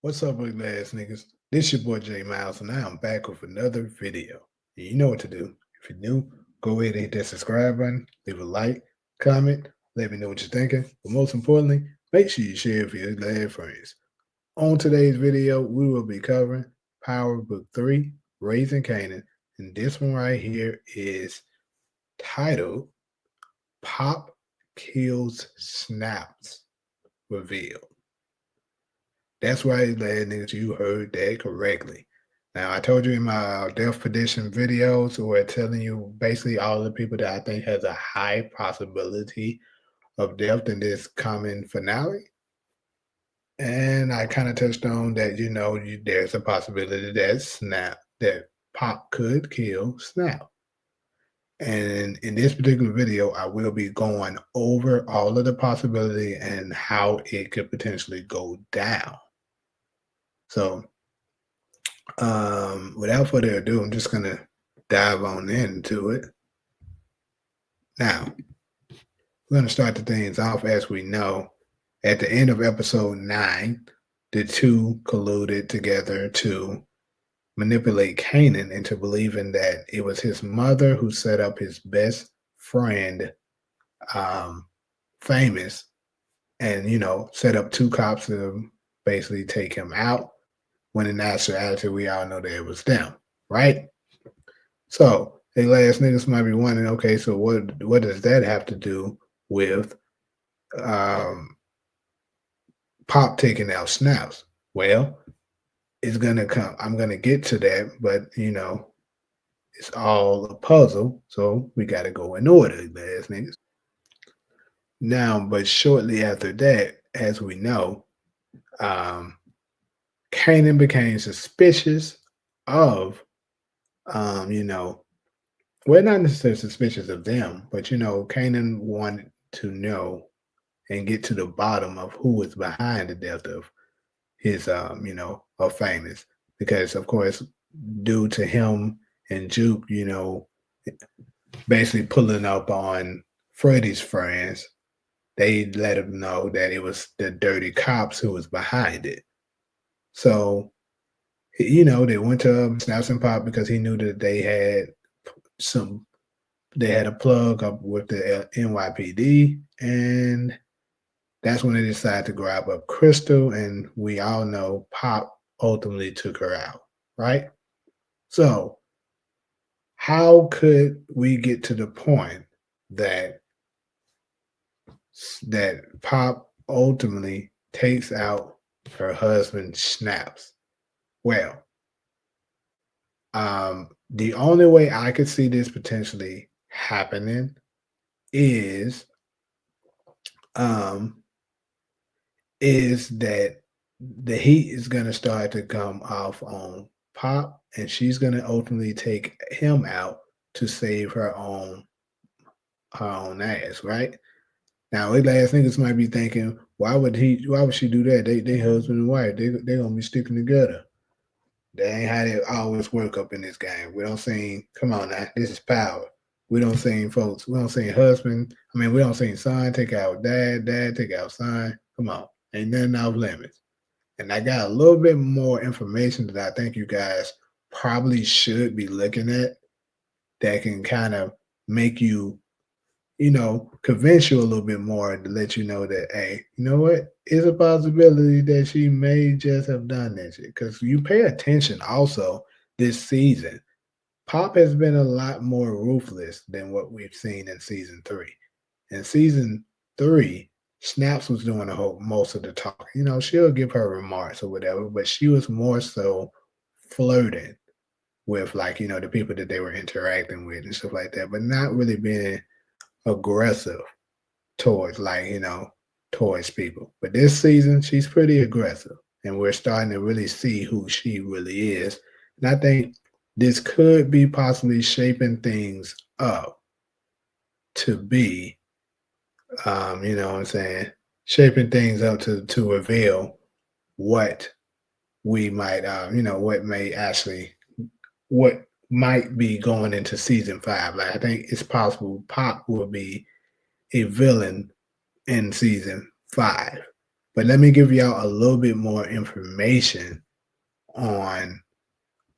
What's up, ugly ass niggas? This your boy J Miles, and I am back with another video. And you know what to do. If you're new, go ahead and hit that subscribe button, leave a like, comment, let me know what you're thinking. But most importantly, make sure you share it with your glad friends. On today's video, we will be covering Power Book 3, Raising Kanan. And this one right here is titled Pop Kills Snaps Revealed. That's right, lad niggas, you heard that correctly. Now, I told you in my death prediction videos, where telling you basically all the people that I think has a high possibility of death in this coming finale. And I kind of touched on that, there's a possibility that Pop could kill Snap. And in this particular video, I will be going over all of the possibility and how it could potentially go down. So, without further ado, I'm just gonna dive on into it. Now, we're gonna start the things off as we know. At the end of episode 9, the two colluded together to manipulate Kanan into believing that it was his mother who set up his best friend, Famous, and set up two cops to basically take him out. When in actuality, we all know that it was them, right? So, hey, last niggas might be wondering, okay, so what does that have to do with Pop taking out Snaps? Well, it's gonna come. I'm gonna get to that, but it's all a puzzle, so we got to go in order, last niggas. Now, but shortly after that, as we know, Kanan became suspicious of, well, not necessarily suspicious of them, but Kanan wanted to know and get to the bottom of who was behind the death of his, of Famous, because of course, due to him and Juke, basically pulling up on Freddy's friends, they let him know that it was the dirty cops who was behind it. So, they went to Snaps and Pop because he knew that they had a plug up with the NYPD, and that's when they decided to grab up Crystal, and we all know Pop ultimately took her out, right? So, how could we get to the point that Pop ultimately takes out her husband, Snaps? Well, the only way I could see this potentially happening is that the heat is going to start to come off on Pop, and she's going to ultimately take him out to save her own ass, right? Now, these last niggas might be thinking, why would she do that? They husband and wife. They gonna be sticking together. That ain't how they always work up in this game. We don't sing, come on now, this is power. We don't sing folks, we don't sing husband. We don't sing son, take out dad, take out son. Come on. Ain't nothing off limits. And I got a little bit more information that I think you guys probably should be looking at that can kind of make you, convince you a little bit more to let you know that, hey, you know what? It's a possibility that she may just have done that shit. Because you pay attention also this season, Pop has been a lot more ruthless than what we've seen in season 3. In season 3, Snaps was doing most of the talking. She'll give her remarks or whatever, but she was more so flirting with, like, the people that they were interacting with and stuff like that, but not really being aggressive towards, towards people. But this season, she's pretty aggressive, and we're starting to really see who she really is. And I think this could be possibly shaping things up to be, you know what I'm saying, shaping things up to reveal what we might, what might be going into season 5. Like, I think it's possible Pop will be a villain in season 5. But let me give y'all a little bit more information on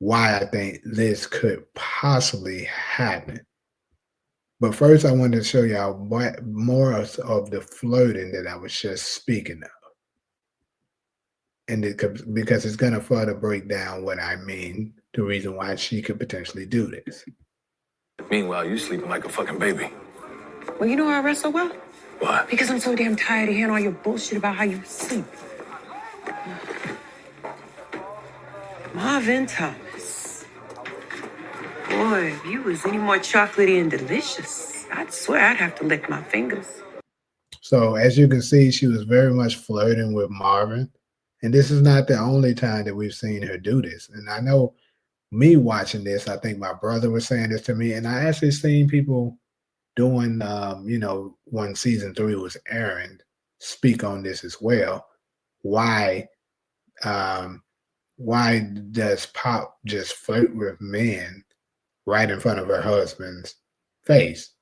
why I think this could possibly happen. But first, I wanted to show y'all what more of the flirting that I was just speaking of, and because it's going to further break down what I mean, the reason why she could potentially do this. Meanwhile, you sleeping like a fucking baby. Well, you know I rest so well? Why? Because I'm so damn tired of hearing all your bullshit about how you sleep. Marvin Thomas. Boy, if you was any more chocolatey and delicious, I'd swear I'd have to lick my fingers. So as you can see, she was very much flirting with Marvin. And this is not the only time that we've seen her do this. And I know me watching this, I think my brother was saying this to me, and I actually seen people doing, when season 3 was airing, speak on this as well. Why, um, why does Pop just flirt with men right in front of her husband's face?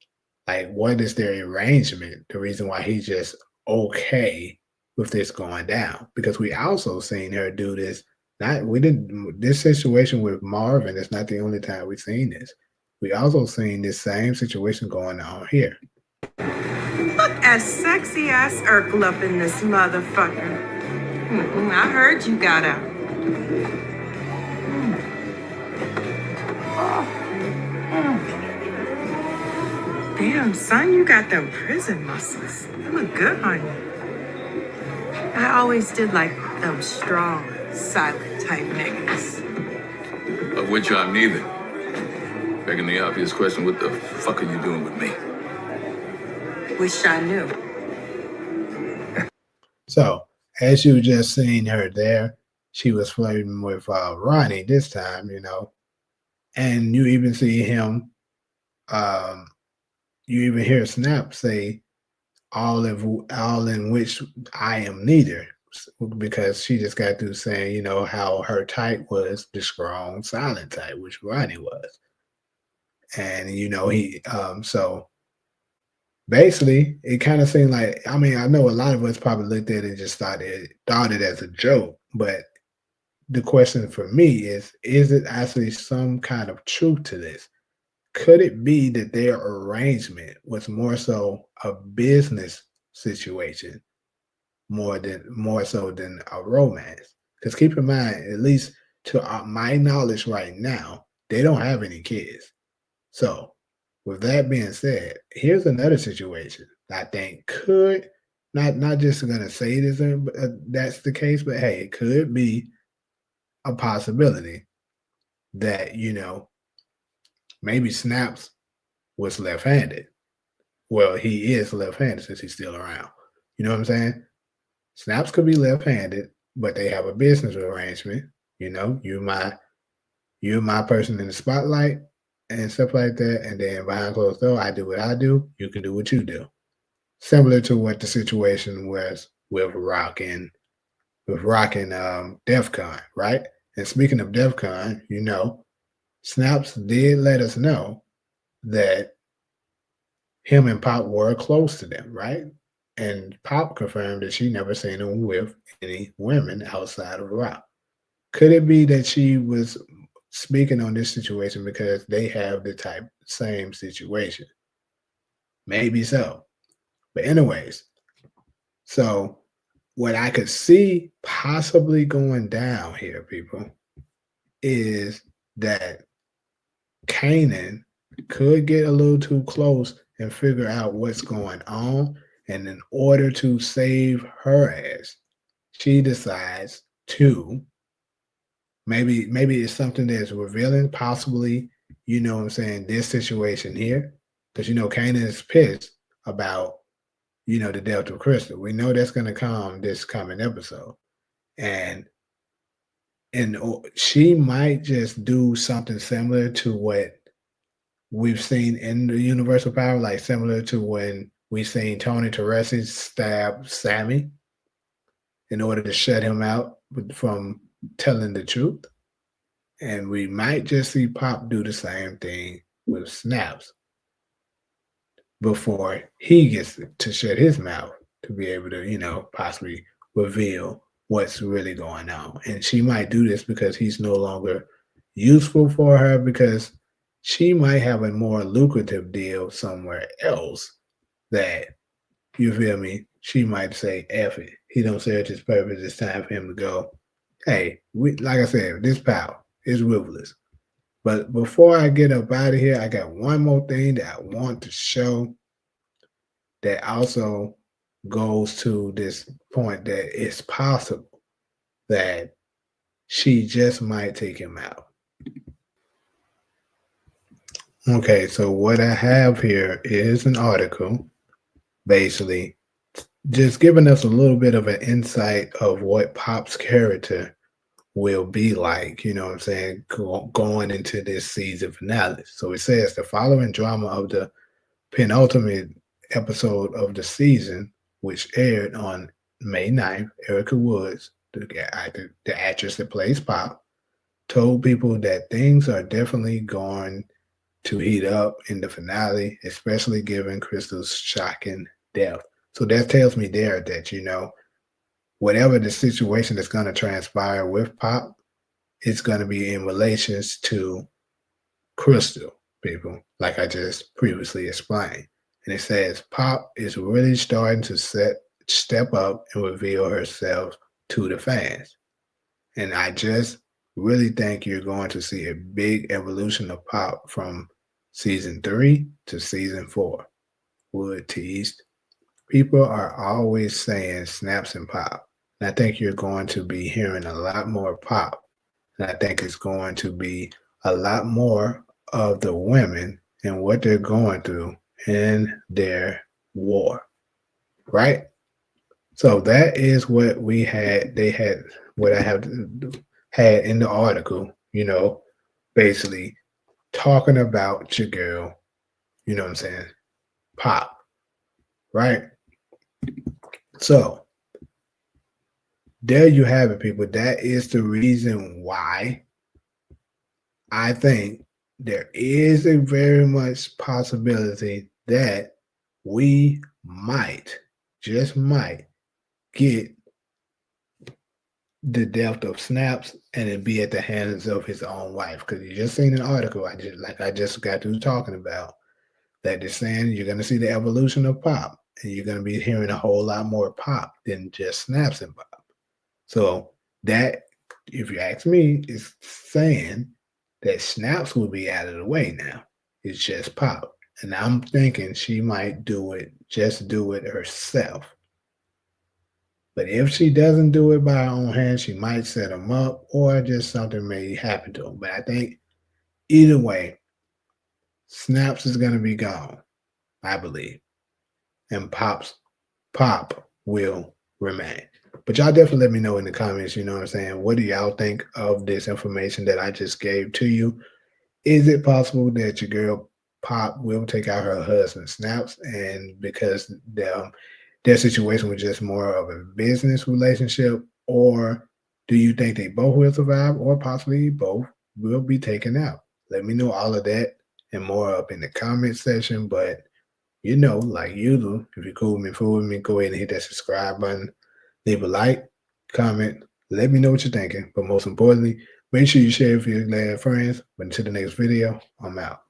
Like, what is their arrangement? The reason why he's just okay with this going down? Because we also seen her do this. This situation with Marvin is not the only time we've seen this. We also seen this same situation going on here. Look at sexy ass Urkel up in this motherfucker. I heard you got out. Damn, son, you got them prison muscles. They look good on you. I always did like them strong, silent type niggas. Of which I'm neither. Begging the obvious question, what the fuck are you doing with me? Wish I knew. So, as you just seen her there, she was flirting with Ronnie this time, and you even see him. You even hear Snap say, all in which I am neither, because she just got through saying, how her type was the strong, silent type, which Ronnie was. And, so basically, it kind of seemed like, I know a lot of us probably looked at it and just thought it as a joke, but the question for me is it actually some kind of truth to this? Could it be that their arrangement was more so a business situation more so than a romance? Because keep in mind, at least to my knowledge right now, they don't have any kids. So with that being said, here's another situation I think could not just gonna say this that's the case, but hey, it could be a possibility that maybe Snaps was left-handed. Well, he is left-handed since he's still around. You know what I'm saying? Snaps could be left-handed, but they have a business arrangement. You're my person in the spotlight and stuff like that. And then behind closed door, I do what I do. You can do what you do. Similar to what the situation was with Rock and DEF CON, right? And speaking of DEF CON, Snaps did let us know that him and Pop were close to them, right? And Pop confirmed that she never seen him with any women outside of Rock. Could it be that she was speaking on this situation because they have the same situation? Maybe so. But anyways, so what I could see possibly going down here, people, is that Kanan could get a little too close and figure out what's going on. And in order to save her ass, she decides to maybe it's something that's revealing, possibly, this situation here. Because Kanan is pissed about, the death of Crystal. We know that's gonna come this coming episode. And she might just do something similar to what we've seen in the Universal Power, like similar to when we seen Tony Teresi stab Sammy in order to shut him out from telling the truth. And we might just see Pop do the same thing with Snaps before he gets to shut his mouth to be able to, possibly reveal what's really going on. And she might do this because he's no longer useful for her because she might have a more lucrative deal somewhere else that, you feel me, she might say, F it. He don't serve his purpose. It's time for him to go. Hey, like I said, this power is ruthless. But before I get up out of here, I got one more thing that I want to show that also goes to this point that it's possible that she just might take him out. Okay, so what I have here is an article basically just giving us a little bit of an insight of what Pop's character will be like, you know what I'm saying, going into this season finale. So it says the following drama of the penultimate episode of the season, which aired on May 9th, Erica Woods, the actress that plays Pop, told people that things are definitely going to heat up in the finale, especially given Crystal's shocking death. So that tells me there that, you know, whatever the situation that's going to transpire with Pop, it's going to be in relations to Crystal, people, like I just previously explained. And it says Pop is really starting to step up and reveal herself to the fans. And I just really think you're going to see a big evolution of Pop from season 3 to season 4. Wood teased. People are always saying snaps and Pop. And I think you're going to be hearing a lot more Pop. And I think it's going to be a lot more of the women and what they're going through in their war. Right? So that is what we had. They had what I have had in the article, you know, basically talking about your girl, you know what I'm saying, Pop, right? So there you have it, people. That is the reason why I think there is a very much possibility that we might, just might, get the death of Snaps and it be at the hands of his own wife. Because you just seen an article I just got through talking about that is saying you're gonna see the evolution of Pop and you're gonna be hearing a whole lot more Pop than just Snaps and Pop. So that, if you ask me, is saying that Snaps will be out of the way now. It's just Pop. And I'm thinking she might do it herself. But if she doesn't do it by her own hand, she might set him up or just something may happen to him. But I think either way, Snaps is going to be gone, I believe. And Pop will remain. But y'all definitely let me know in the comments, you know what I'm saying? What do y'all think of this information that I just gave to you? Is it possible that your girl Pop will take out her husband Snaps, and because their situation was just more of a business relationship, or do you think they both will survive, or possibly both will be taken out? Let me know all of that and more up in the comment section. But you know, like usual, if you're cool with me, fool with me, go ahead and hit that subscribe button, leave a like, comment, let me know what you're thinking. But most importantly, make sure you share it with your glad friends. But until the next video, I'm out.